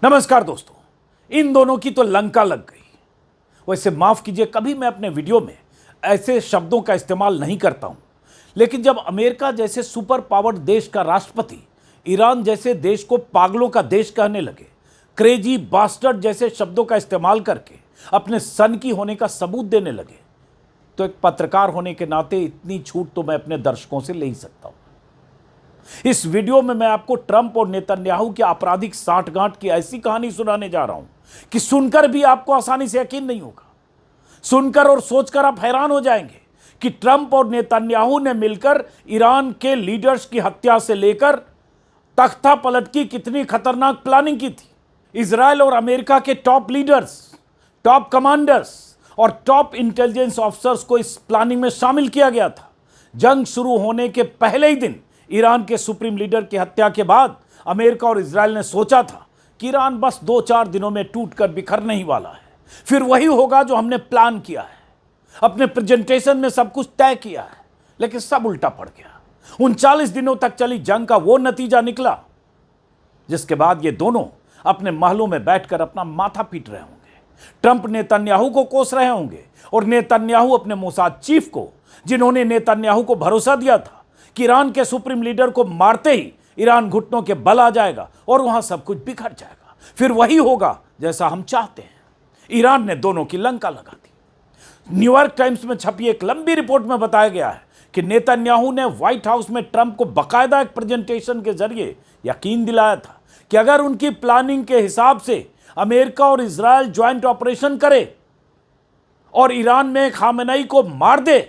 नमस्कार दोस्तों, इन दोनों की तो लंका लग गई। वैसे माफ कीजिए, कभी मैं अपने वीडियो में ऐसे शब्दों का इस्तेमाल नहीं करता हूं, लेकिन जब अमेरिका जैसे सुपर पावर्ड देश का राष्ट्रपति ईरान जैसे देश को पागलों का देश कहने लगे, क्रेजी बास्टर्ड जैसे शब्दों का इस्तेमाल करके अपने सन की होने का सबूत देने लगे, तो एक पत्रकार होने के नाते इतनी छूट तो मैं अपने दर्शकों से ले ही सकता हूं। इस वीडियो में मैं आपको ट्रंप और नेतन्याहू की आपराधिक साठगांठ की ऐसी कहानी सुनाने जा रहा हूं कि सुनकर भी आपको आसानी से यकीन नहीं होगा। सुनकर और सोचकर आप हैरान हो जाएंगे कि ट्रंप और नेतन्याहू ने मिलकर ईरान के लीडर्स की हत्या से लेकर तख्ता पलट की कितनी खतरनाक प्लानिंग की थी। इजराइल और अमेरिका के टॉप लीडर्स, टॉप कमांडर्स और टॉप इंटेलिजेंस ऑफिसर्स को इस प्लानिंग में शामिल किया गया था। जंग शुरू होने के पहले ही दिन ईरान के सुप्रीम लीडर की हत्या के बाद अमेरिका और इजराइल ने सोचा था कि ईरान बस 2-4 दिनों में टूटकर बिखरने ही वाला है, फिर वही होगा जो हमने प्लान किया है। अपने प्रेजेंटेशन में सब कुछ तय किया है, लेकिन सब उल्टा पड़ गया। 39 दिनों तक चली जंग का वो नतीजा निकला जिसके बाद ये दोनों अपने महलों में बैठकर अपना माथा पीट रहे होंगे। ट्रंप नेतन्याहू को कोस रहे होंगे और नेतन्याहू अपने मोसाद चीफ को, जिन्होंने नेतन्याहू को भरोसा दिया था कि ईरान के सुप्रीम लीडर को मारते ही ईरान घुटनों के बल आ जाएगा और वहां सब कुछ बिखर जाएगा, फिर वही होगा जैसा हम चाहते हैं। ईरान ने दोनों की लंका लगा दी। न्यूयॉर्क टाइम्स में छपी एक लंबी रिपोर्ट में बताया गया है कि नेतन्याहू ने व्हाइट हाउस में ट्रंप को बाकायदा एक प्रेजेंटेशन के जरिए यकीन दिलाया था कि अगर उनकी प्लानिंग के हिसाब से अमेरिका और इजराइल ज्वाइंट ऑपरेशन करे और ईरान में खामेनेई को मार दे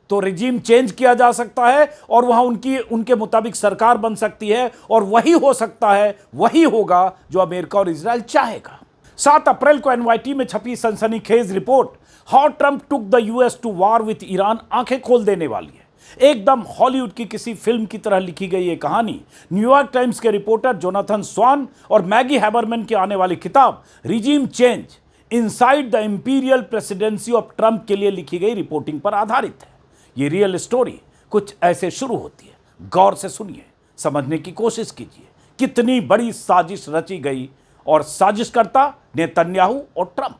तो रिजीम चेंज किया जा सकता है और वहां उनके मुताबिक सरकार बन सकती है, और वही हो सकता है, वही होगा जो अमेरिका और इजराइल चाहेगा। 7 अप्रैल को एनवाईटी में छपी सनसनीखेज report how Trump took the US to war with Iran आंखें खोल देने वाली है। एकदम हॉलीवुड की किसी फिल्म की तरह लिखी गई ये कहानी न्यूयॉर्क टाइम्स के रिपोर्टर जोनाथन स्वान और मैगी हैबरमैन की आने वाली किताब regime change inside the imperial presidency of Trump के लिए लिखी गई रिपोर्टिंग पर आधारित है। ये रियल स्टोरी कुछ ऐसे शुरू होती है। गौर से सुनिए, समझने की कोशिश कीजिए कितनी बड़ी साजिश रची गई, और साजिशकर्ता नेतन्याहू और ट्रंप।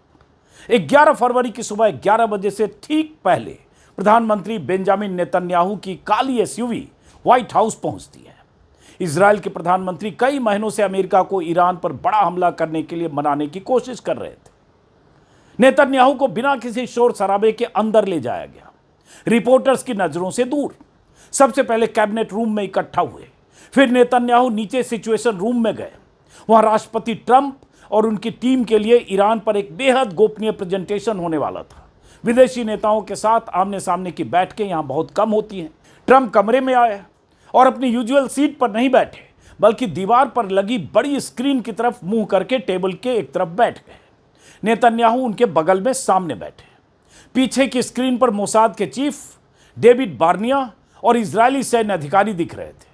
11 फरवरी की सुबह 11 बजे से ठीक पहले प्रधानमंत्री बेंजामिन नेतन्याहू की काली एसयूवी व्हाइट हाउस पहुंचती है। इजराइल के प्रधानमंत्री कई महीनों से अमेरिका को ईरान पर बड़ा हमला करने के लिए मनाने की कोशिश कर रहे थे। नेतन्याहू को बिना किसी शोर शराबे के अंदर ले जाया गया, रिपोर्टर्स की नजरों से दूर। सबसे पहले कैबिनेट रूम में इकट्ठा हुए, फिर नेतन्याहू नीचे सिचुएशन रूम में गए। वहां राष्ट्रपति ट्रंप और उनकी टीम के लिए ईरान पर एक बेहद गोपनीय प्रेजेंटेशन होने वाला था। विदेशी नेताओं के साथ आमने सामने की बैठकें यहां बहुत कम होती हैं। ट्रंप कमरे में आए और अपनी यूजुअल सीट पर नहीं बैठे, बल्कि दीवार पर लगी बड़ी स्क्रीन की तरफ मुंह करके टेबल के एक तरफ बैठ गए। नेतन्याहू उनके बगल में सामने बैठे। पीछे की स्क्रीन पर मोसाद के चीफ डेविड बार्निया और इजरायली सैन्य अधिकारी दिख रहे थे।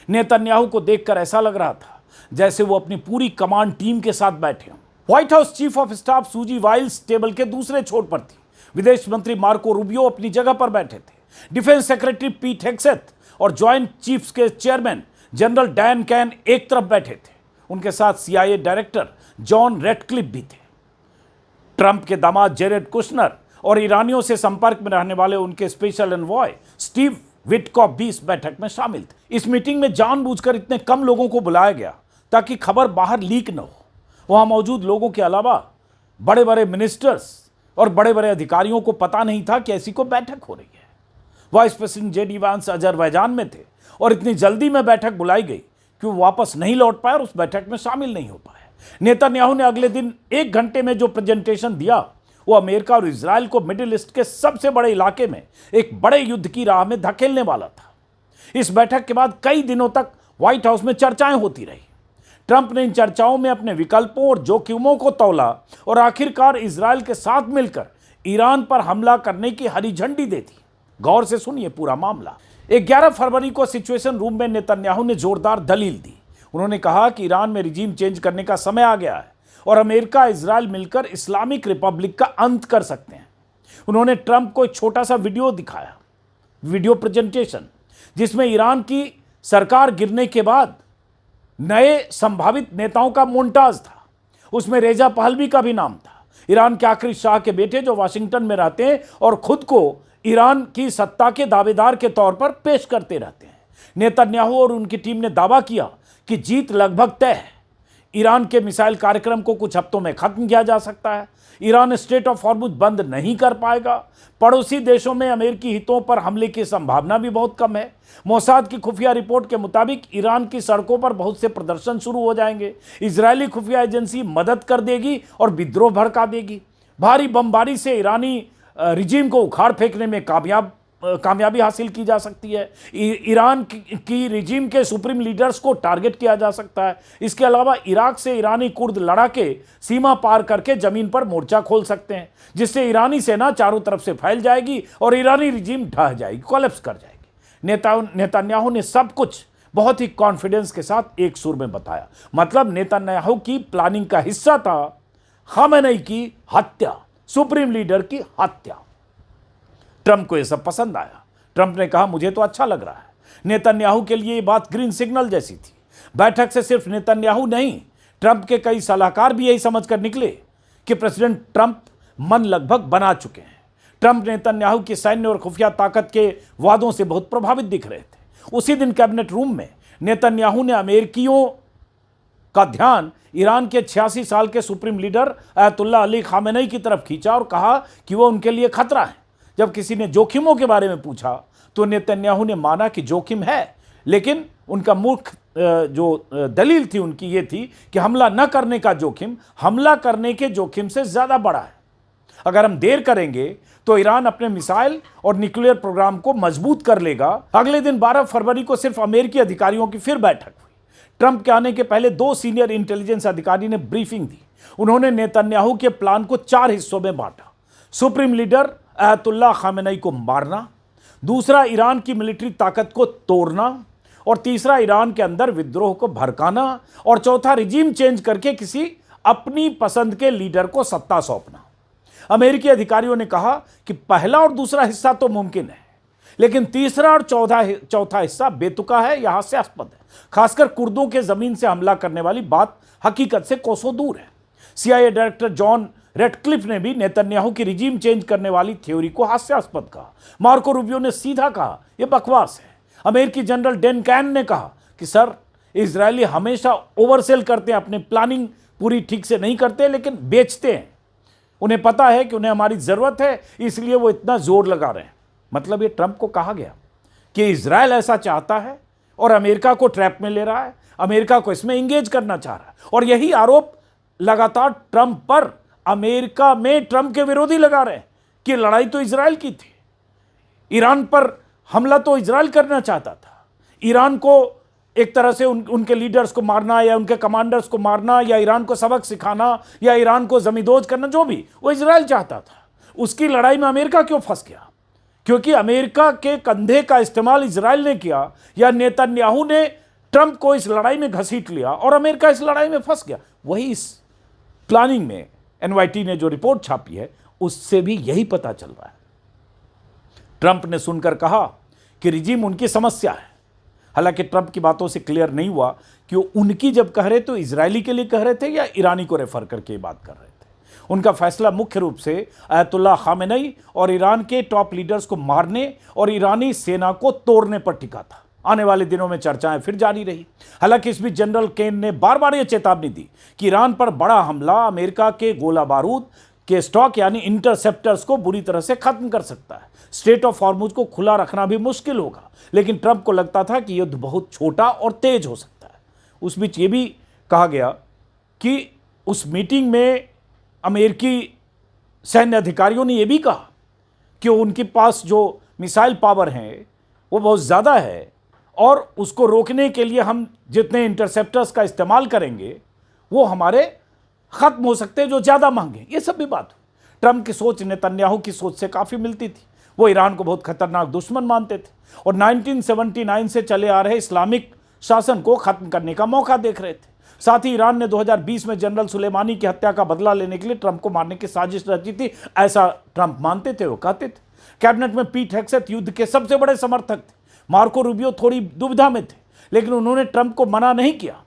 नेतन्याहू को देखकर ऐसा लग रहा था जैसे वो अपनी पूरी कमांड टीम के साथ बैठे हों। White house chief of staff सूजी वाइल्स टेबल के दूसरे छोर पर थी। विदेश मंत्री मार्को रूबियो अपनी जगह पर बैठे थे। डिफेंस सेक्रेटरी पीट हेग्सेथ और ज्वाइंट चीफ्स के चेयरमैन जनरल डैन कैन एक तरफ बैठे थे। उनके साथ CIA डायरेक्टर जॉन रेडक्लिफ भी थे। ट्रंप के दामाद जेरेड कुशनर और ईरानियों से संपर्क में रहने वाले उनके स्पेशल एनवॉय स्टीव विटकॉफ भी इस बैठक में शामिल थे। इस मीटिंग में जानबूझकर इतने कम लोगों को बुलाया गया ताकि खबर बाहर लीक न हो। वहां मौजूद लोगों के अलावा बड़े बड़े मिनिस्टर्स और बड़े बड़े अधिकारियों को पता नहीं था कि ऐसी कोई बैठक हो रही है। वाइस प्रेसिडेंट JD वांस अजरबैजान में थे और इतनी जल्दी में बैठक बुलाई गई कि वो वापस नहीं लौट पाए और उस बैठक में शामिल नहीं हो पाए। नेतन्याहू ने अगले दिन 1 घंटे में जो प्रेजेंटेशन दिया वो अमेरिका और इजराइल को मिडिल ईस्ट के सबसे बड़े इलाके में एक बड़े युद्ध की राह में धकेलने वाला था। इस बैठक के बाद कई दिनों तक व्हाइट हाउस में चर्चाएं होती रही। ट्रंप ने इन चर्चाओं में अपने विकल्पों और जोखिमों को तौला और आखिरकार इजराइल के साथ मिलकर ईरान पर हमला करने की हरी झंडी दे दी। गौर से सुनिए पूरा मामला। 11 फरवरी को सिचुएशन रूम में नेतन्याहू ने जोरदार दलील दी। उन्होंने कहा कि ईरान में रिजीम चेंज करने का समय आ गया है और अमेरिका इजराइल मिलकर इस्लामिक रिपब्लिक का अंत कर सकते हैं। उन्होंने ट्रंप को एक छोटा सा वीडियो दिखाया, वीडियो प्रेजेंटेशन, जिसमें ईरान की सरकार गिरने के बाद नए संभावित नेताओं का मोन्टाज था। उसमें रेजा पहलवी का भी नाम था, ईरान के आखिरी शाह के बेटे जो वाशिंगटन में रहते हैं और खुद को ईरान की सत्ता के दावेदार के तौर पर पेश करते रहते हैं। नेतन्याहू और उनकी टीम ने दावा किया कि जीत लगभग तय है। ईरान के मिसाइल कार्यक्रम को कुछ हफ्तों में खत्म किया जा सकता है। ईरान स्ट्रेट ऑफ हॉर्मुज बंद नहीं कर पाएगा। पड़ोसी देशों में अमेरिकी हितों पर हमले की संभावना भी बहुत कम है। मोसाद की खुफिया रिपोर्ट के मुताबिक ईरान की सड़कों पर बहुत से प्रदर्शन शुरू हो जाएंगे। इजरायली खुफिया एजेंसी मदद कर देगी और विद्रोह भड़का देगी। भारी बमबारी से ईरानी रिजीम को उखाड़ फेंकने में कामयाबी हासिल की जा सकती है। ईरान की रिजीम के सुप्रीम लीडर्स को टारगेट किया जा सकता है। इसके अलावा इराक से ईरानी कुर्द लड़ाके सीमा पार करके जमीन पर मोर्चा खोल सकते हैं, जिससे ईरानी सेना चारों तरफ से फैल जाएगी और ईरानी रिजीम ढह जाएगी, कोलैप्स कर जाएगी। नेतन्याहू ने सब कुछ बहुत ही कॉन्फिडेंस के साथ एक सुर में बताया। मतलब नेतन्याहू की प्लानिंग का हिस्सा था खामेनेई की हत्या, सुप्रीम लीडर की हत्या। ट्रंप को यह सब पसंद आया। ट्रंप ने कहा, मुझे तो अच्छा लग रहा है। नेतन्याहू के लिए यह बात ग्रीन सिग्नल जैसी थी। बैठक से सिर्फ नेतन्याहू नहीं, ट्रंप के कई सलाहकार भी यही समझकर निकले कि प्रेसिडेंट ट्रंप मन लगभग बना चुके हैं। ट्रंप नेतन्याहू की सैन्य और खुफिया ताकत के वादों से बहुत प्रभावित दिख रहे थे। उसी दिन कैबिनेट रूम में नेतन्याहू ने अमेरिकियों का ध्यान ईरान के 86 साल के सुप्रीम लीडर अयतुल्ला अली खामेनेई की तरफ खींचा और कहा कि वह उनके लिए खतरा है। जब किसी ने जोखिमों के बारे में पूछा तो नेतन्याहू ने माना कि जोखिम है, लेकिन उनका मुख्य जो दलील थी उनकी ये थी कि हमला न करने का जोखिम हमला करने के जोखिम से ज़्यादा बड़ा है। अगर हम देर करेंगे तो ईरान अपने मिसाइल और न्यूक्लियर प्रोग्राम को मजबूत कर लेगा। अगले दिन 12 फरवरी को सिर्फ अमेरिकी अधिकारियों की फिर बैठक हुई। ट्रंप के आने के पहले 2 सीनियर इंटेलिजेंस अधिकारी ने ब्रीफिंग दी। उन्होंने नेतन्याहू के प्लान को 4 हिस्सों में बांटा। सुप्रीम लीडर अयतुल्ला खामेनेई को मारना, दूसरा ईरान की मिलिट्री ताकत को तोड़ना, और तीसरा ईरान के अंदर विद्रोह को भड़काना, और चौथा रिजीम चेंज करके किसी अपनी पसंद के लीडर को सत्ता सौंपना। अमेरिकी अधिकारियों ने कहा कि पहला और दूसरा हिस्सा तो मुमकिन है, लेकिन तीसरा और चौथा हिस्सा बेतुका है या हास्यास्पद है। खासकर कुर्दों के जमीन से हमला करने वाली बात हकीकत से कोसों दूर है। CIA डायरेक्टर जॉन रेडक्लिफ ने भी नेतन्याहू की रिजीम चेंज करने वाली थ्योरी को हास्यास्पद कहा। मार्को रूबियो ने सीधा कहा, यह बकवास है। अमेरिकी जनरल डेन कैन ने कहा कि सर, इजरायली हमेशा ओवरसेल करते हैं, अपने प्लानिंग पूरी ठीक से नहीं करते, लेकिन बेचते हैं। उन्हें पता है कि उन्हें हमारी ज़रूरत है, इसलिए वो इतना जोर लगा रहे हैं। मतलब ये ट्रंप को कहा गया कि इजरायल ऐसा चाहता है और अमेरिका को ट्रैप में ले रहा है, अमेरिका को इसमें इंगेज करना चाह रहा है। और यही आरोप लगातार ट्रंप पर अमेरिका में ट्रंप के विरोधी लगा रहे हैं कि लड़ाई तो इजरायल की थी, ईरान पर हमला तो इजरायल करना चाहता था। ईरान को एक तरह से उनके लीडर्स को मारना या उनके कमांडर्स को मारना या ईरान को सबक सिखाना या ईरान को जमींदोज करना, जो भी वो इजरायल चाहता था। उसकी लड़ाई में अमेरिका क्यों फंस गया? क्योंकि अमेरिका के कंधे का इस्तेमाल इजरायल ने किया या नेतन्याहू ने ट्रंप को इस लड़ाई में घसीट लिया और अमेरिका इस लड़ाई में फंस गया। वही इस प्लानिंग में NYT ने जो रिपोर्ट छापी है उससे भी यही पता चल रहा है। ट्रंप ने सुनकर कहा कि रिजीम उनकी समस्या है। हालांकि ट्रंप की बातों से क्लियर नहीं हुआ कि वो उनकी जब कह रहे तो इजरायली के लिए कह रहे थे या ईरानी को रेफर करके बात कर रहे थे। उनका फैसला मुख्य रूप से अयतुल्ला खामेनेई और ईरान के टॉप लीडर्स को मारने और ईरानी सेना को तोड़ने पर टिका था। आने वाले दिनों में चर्चाएं फिर जारी रही। हालांकि इस बीच जनरल केन ने बार बार यह चेतावनी दी कि ईरान पर बड़ा हमला अमेरिका के गोला बारूद के स्टॉक यानी इंटरसेप्टर्स को बुरी तरह से खत्म कर सकता है। स्ट्रेट ऑफ हॉर्मुज को खुला रखना भी मुश्किल होगा, लेकिन ट्रंप को लगता था कि युद्ध बहुत छोटा और तेज हो सकता है। उस बीच ये भी कहा गया कि उस मीटिंग में अमेरिकी सैन्य अधिकारियों ने यह भी कहा कि उनके पास जो मिसाइल पावर है वो बहुत ज़्यादा है और उसको रोकने के लिए हम जितने इंटरसेप्टर्स का इस्तेमाल करेंगे वो हमारे ख़त्म हो सकते हैं, जो ज़्यादा महंगे। ये सब भी बात हुई। ट्रंप की सोच नेतन्याहू की सोच से काफ़ी मिलती थी। वो ईरान को बहुत खतरनाक दुश्मन मानते थे और 1979 से चले आ रहे इस्लामिक शासन को ख़त्म करने का मौका देख रहे थे। साथ ही ईरान ने 2020 में जनरल सुलेमानी की हत्या का बदला लेने के लिए ट्रंप को मारने की साजिश रची थी, ऐसा ट्रंप मानते थे, वो कहते थे। कैबिनेट में पीट हेग्सेथ युद्ध के सबसे बड़े समर्थक थे। मार्को रूबियो थोड़ी दुविधा में थे, लेकिन उन्होंने ट्रंप को मना नहीं किया।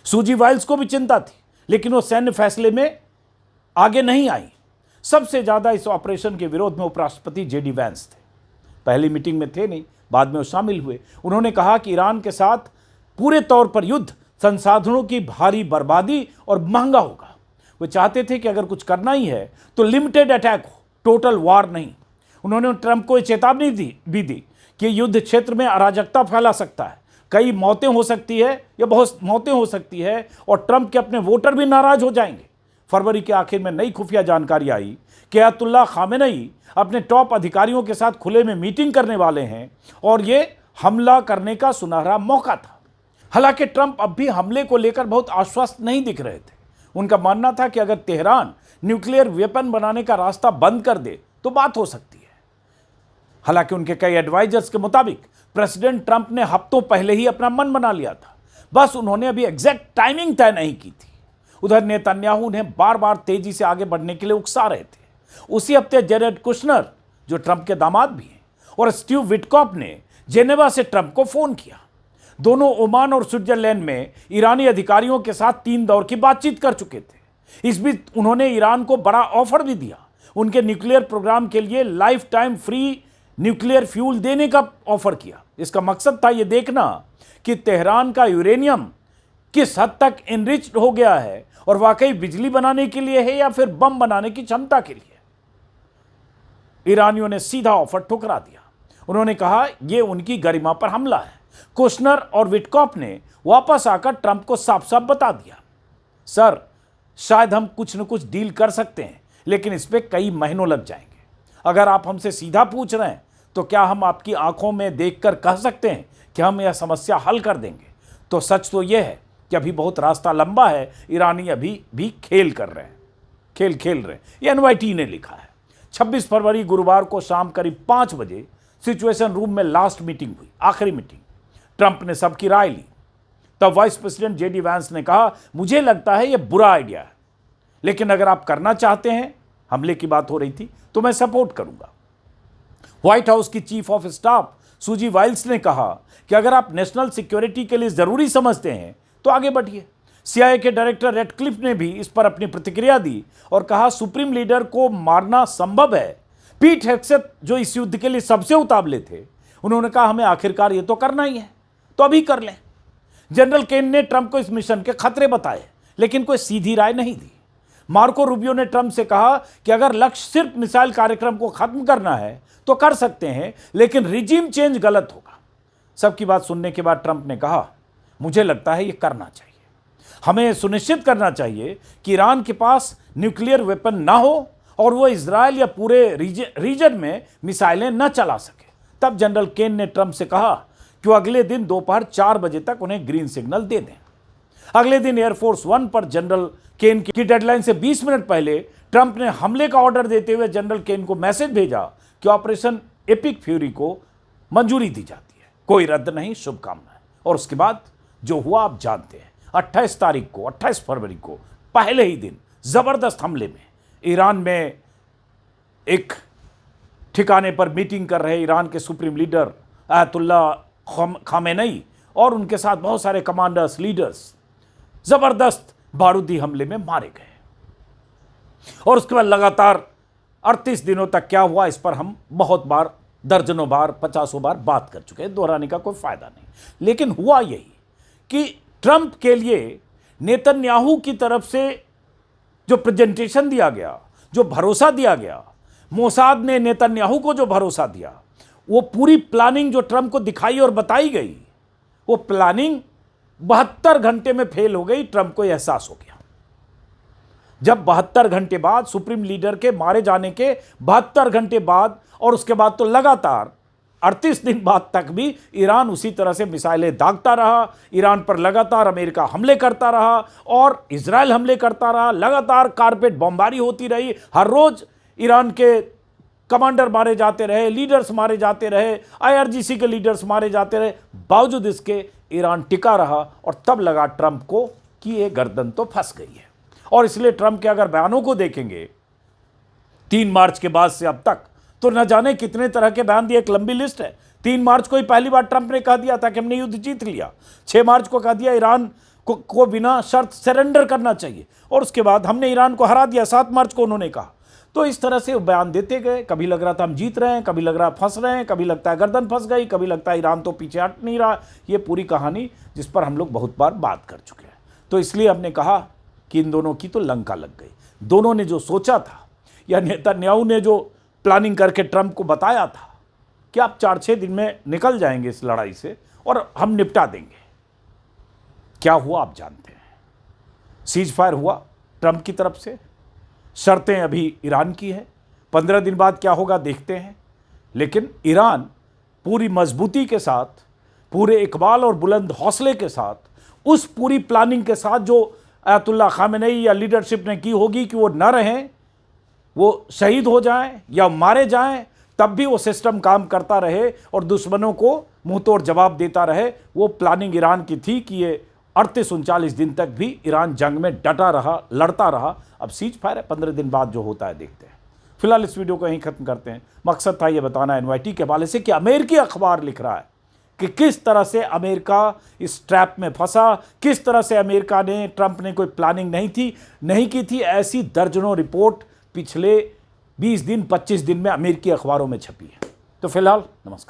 सूजी वाइल्स को भी चिंता थी, लेकिन वो सैन्य फैसले में आगे नहीं आई। सबसे ज्यादा इस ऑपरेशन के विरोध में उपराष्ट्रपति जेडी वैंस थे। पहली मीटिंग में थे नहीं, बाद में वो शामिल हुए। उन्होंने कहा कि ईरान के साथ पूरे तौर पर युद्ध संसाधनों की भारी बर्बादी और महंगा होगा। वो चाहते थे कि अगर कुछ करना ही है तो लिमिटेड अटैक हो, टोटल वार नहीं। उन्होंने ट्रंप को चेतावनी दी कि युद्ध क्षेत्र में अराजकता फैला सकता है, कई मौतें हो सकती है या बहुत मौतें हो सकती है और ट्रंप के अपने वोटर भी नाराज हो जाएंगे। फरवरी के आखिर में नई खुफिया जानकारी आई कि अयतुल्ला खामेनेई अपने टॉप अधिकारियों के साथ खुले में मीटिंग करने वाले हैं और ये हमला करने का सुनहरा मौका था। हालांकि ट्रंप अब भी हमले को लेकर बहुत आश्वस्त नहीं दिख रहे थे। उनका मानना था कि अगर तेहरान न्यूक्लियर वेपन बनाने का रास्ता बंद कर दे तो बात हो सकती है। हालांकि उनके कई एडवाइजर्स के मुताबिक प्रेसिडेंट ट्रंप ने हफ्तों पहले ही अपना मन बना लिया था, बस उन्होंने अभी एग्जैक्ट टाइमिंग तय नहीं की थी। उधर नेतन्याहू उन्हें बार बार तेजी से आगे बढ़ने के लिए उकसा रहे थे। उसी हफ्ते जेरेड कुशनर, जो ट्रंप के दामाद भी हैं, और स्टीव विटकॉफ ने जेनेवा से ट्रंप को फोन किया। दोनों ओमान और स्विट्जरलैंड में ईरानी अधिकारियों के साथ 3 दौर की बातचीत कर चुके थे। इस बीच उन्होंने ईरान को बड़ा ऑफर भी दिया, उनके न्यूक्लियर प्रोग्राम के लिए life time free nuclear fuel देने का ऑफर किया। इसका मकसद था यह देखना कि तेहरान का यूरेनियम किस हद तक एनरिच्ड हो गया है और वाकई बिजली बनाने के लिए है या फिर बम बनाने की क्षमता के लिए। ईरानियों ने सीधा ऑफर ठुकरा दिया। उन्होंने कहा यह उनकी गरिमा पर हमला है। कुशनर और विटकॉफ ने वापस आकर ट्रंप को साफ साफ बता दिया, सर शायद हम कुछ न कुछ डील कर सकते हैं, लेकिन इस पे कई महीनों लग जाएंगे। अगर आप हमसे सीधा पूछ रहे हैं तो क्या हम आपकी आंखों में देखकर कह सकते हैं कि हम यह समस्या हल कर देंगे? तो सच तो यह है कि अभी बहुत रास्ता लंबा है। ईरानी अभी भी खेल कर रहे हैं, खेल रहे हैं। ये एनवाईटी ने लिखा है। 26 फरवरी गुरुवार को शाम करीब 5 बजे सिचुएशन रूम में लास्ट मीटिंग हुई, आखिरी मीटिंग। ट्रंप ने सबकी राय ली। तब वाइस प्रेसिडेंट जेडी वैंस ने कहा, मुझे लगता है यह बुरा आइडिया है, लेकिन अगर आप करना चाहते हैं, हमले की बात हो रही थी, तो मैं सपोर्ट करूंगा। व्हाइट हाउस की चीफ ऑफ स्टाफ सूजी वाइल्स ने कहा कि अगर आप नेशनल सिक्योरिटी के लिए जरूरी समझते हैं तो आगे बढ़िए। सीआईए के डायरेक्टर रेडक्लिफ ने भी इस पर अपनी प्रतिक्रिया दी और कहा, सुप्रीम लीडर को मारना संभव है। पीट हेग्सेथ, जो इस युद्ध के लिए सबसे उतावले थे, उन्होंने कहा, हमें आखिरकार ये तो करना ही है, तो अभी कर लें। जनरल केन ने ट्रंप को इस मिशन के खतरे बताए, लेकिन कोई सीधी राय नहीं दी। मार्को रूबियो ने ट्रंप से कहा कि अगर लक्ष्य सिर्फ मिसाइल कार्यक्रम को खत्म करना है तो कर सकते हैं, लेकिन रिजीम चेंज गलत होगा। सबकी बात सुनने के बाद ट्रंप ने कहा, मुझे लगता है यह करना चाहिए। हमें सुनिश्चित करना चाहिए कि ईरान के पास न्यूक्लियर वेपन ना हो और वो इजराइल या पूरे रीजन में मिसाइलें न चला सके। तब जनरल केन ने ट्रंप से कहा कि वो अगले दिन दोपहर 4 बजे तक उन्हें ग्रीन सिग्नल दे दें। अगले दिन एयरफोर्स 1 पर जनरल केन की डेडलाइन से 20 मिनट पहले ट्रंप ने हमले का ऑर्डर देते हुए जनरल केन को मैसेज भेजा कि ऑपरेशन एपिक फ्यूरी को मंजूरी दी जाती है, कोई रद्द नहीं, शुभकामनाएं। और उसके बाद जो हुआ आप जानते हैं। 28 फरवरी को पहले ही दिन जबरदस्त हमले में ईरान में एक ठिकाने पर मीटिंग कर रहे ईरान के सुप्रीम लीडर अयतुल्ला खामेनेई और उनके साथ बहुत सारे कमांडर्स, लीडर्स जबरदस्त बारूदी हमले में मारे गए। और उसके बाद लगातार 38 दिनों तक क्या हुआ, इस पर हम बहुत बार, दर्जनों बार, 50 बार बात कर चुके हैं, दोहराने का कोई फायदा नहीं। लेकिन हुआ यही कि ट्रंप के लिए नेतन्याहू की तरफ से जो प्रेजेंटेशन दिया गया, जो भरोसा दिया गया, मोसाद ने नेतन्याहू को जो भरोसा दिया, वो पूरी प्लानिंग जो ट्रंप को दिखाई और बताई गई, वो प्लानिंग 72 घंटे में फेल हो गई। ट्रंप को एहसास हो गया। जब 72 घंटे बाद, सुप्रीम लीडर के मारे जाने के 72 घंटे बाद, और उसके बाद तो लगातार 38 दिन बाद तक भी ईरान उसी तरह से मिसाइलें दागता रहा, ईरान पर लगातार अमेरिका हमले करता रहा और इजराइल हमले करता रहा, लगातार कारपेट बमबारी होती रही, हर रोज ईरान के कमांडर मारे जाते रहे, लीडर्स मारे जाते रहे, आईआरजीसी के लीडर्स मारे जाते रहे। बावजूद इसके ईरान टिका रहा और तब लगा ट्रंप को कि ये गर्दन तो फंस गई है। और इसलिए ट्रंप के अगर बयानों को देखेंगे 3 मार्च के बाद से अब तक, तो न जाने कितने तरह के बयान दिए, एक लंबी लिस्ट है। 3 मार्च को ही पहली बार ट्रंप ने कह दिया था कि हमने युद्ध जीत लिया। 6 मार्च को कह दिया ईरान को बिना शर्त सरेंडर करना चाहिए। और उसके बाद हमने ईरान को हरा दिया, 7 मार्च को उन्होंने कहा। तो इस तरह से बयान देते गए, कभी लग रहा था हम जीत रहे हैं, कभी लग रहा फंस रहे हैं, कभी लगता है गर्दन फंस गई, कभी लगता है ईरान तो पीछे हट नहीं रहा। ये पूरी कहानी जिस पर हम लोग बहुत बार बात कर चुके हैं। तो इसलिए हमने कहा कि इन दोनों की तो लंका लग गई। दोनों ने जो सोचा था, या नेतन्याहू ने जो प्लानिंग करके ट्रंप को बताया था कि आप 4-6 दिन में निकल जाएंगे इस लड़ाई से और हम निपटा देंगे, क्या हुआ आप जानते हैं। सीज फायर हुआ ट्रंप की तरफ से, शर्तें अभी ईरान की है, 15 दिन बाद क्या होगा देखते हैं। लेकिन ईरान पूरी मजबूती के साथ, पूरे इकबाल और बुलंद हौसले के साथ, उस पूरी प्लानिंग के साथ जो आयतुल्लाह खामेनेई या लीडरशिप ने की होगी कि वो न रहें, वो शहीद हो जाएं या मारे जाएं, तब भी वो सिस्टम काम करता रहे और दुश्मनों को मुंह तोड़ जवाब देता रहे। वो प्लानिंग ईरान की थी कि ये 38-39 दिन तक भी ईरान जंग में डटा रहा, लड़ता रहा। अब सीज फायर है, 15 दिन बाद जो होता है देखते हैं। फिलहाल इस वीडियो को यहीं खत्म करते हैं। मकसद था ये बताना एनवाईटी के हवाले से कि अमेरिकी अखबार लिख रहा है कि किस तरह से अमेरिका इस ट्रैप में फंसा, किस तरह से अमेरिका ने, ट्रंप ने कोई प्लानिंग नहीं की थी। ऐसी दर्जनों रिपोर्ट पिछले 20 दिन 25 दिन में अमेरिकी अखबारों में छपी है। तो फिलहाल नमस्कार।